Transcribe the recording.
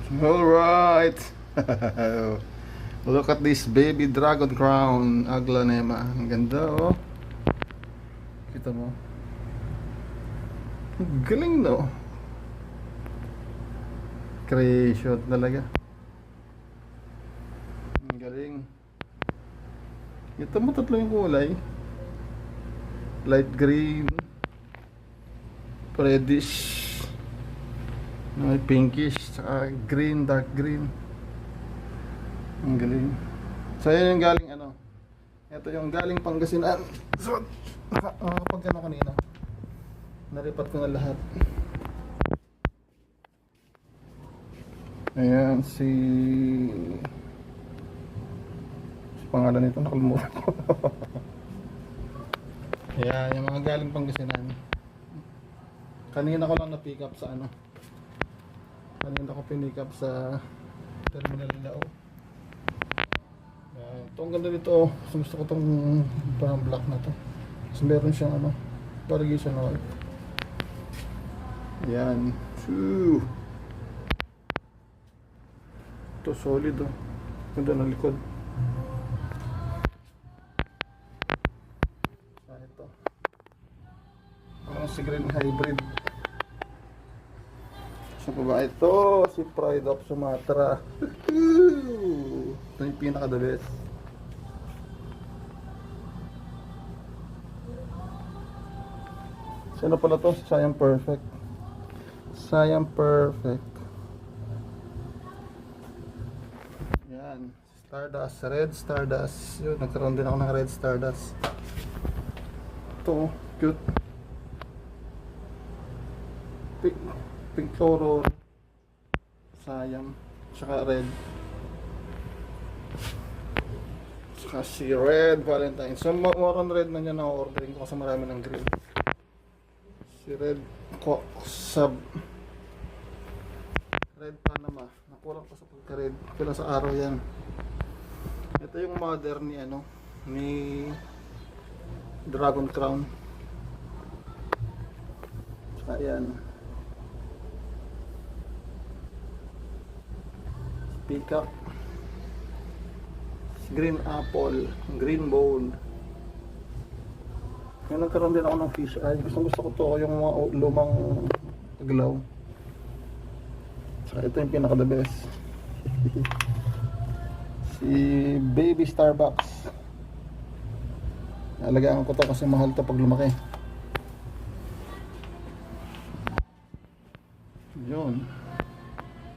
Alright. Look at this baby dragon crown aglaonema. Ang ganda oh. Kita mo. Ang galing no. Creation talaga. Ang galing. Ito mo tatlo yung kulay. Light green, reddish, may pinkish, saka green, dark green. Ang galing. So yan yung galing ano. Ito yung galing Pangasinan. So nakapag ano kanina. Naripat ko na lahat. Ayan si pangalan nito nakalimutan ko. Ayan yung mga galing Pangasinan. Kanina ko lang na-pick up sa ano. Kanina ko pinick up sa Terminal Lao. Ito ang ganda dito. Gusto ko itong parang black na to. Kasi meron siyang ano, variegation oil. Ayan. Shoo. Ito solid oh. Ganda ng likod. Ito. Ang si Green Hybrid. Sa baba ito, si Pride of Sumatra. Ito yung pinaka the best. Sino pala to? Siam Perfect. Siam Perfect. Yan. Stardust. Red Stardust. Yun, nagkaroon din ako ng Red Stardust. Ito, cute. Pink Toro. Siam. Tsaka red. Tsaka si Red Valentine. So, more on red na niya na-ordering ko kasi marami ng green. Si Red Sub Red Panama. Nakulang pa sa pagka-red. Kailan sa araw yan. Ito yung mother ni ano, ni Dragon Crown. Ayan. Peacock. Green Apple. Green Bowl. Yung nagkaroon din ako ng fish eye. Gusto ko to yung mga lumang aglaw. So, ito yung pinaka the best. Si Baby Starbucks. Alagaan ko to kasi mahal to pag lumaki.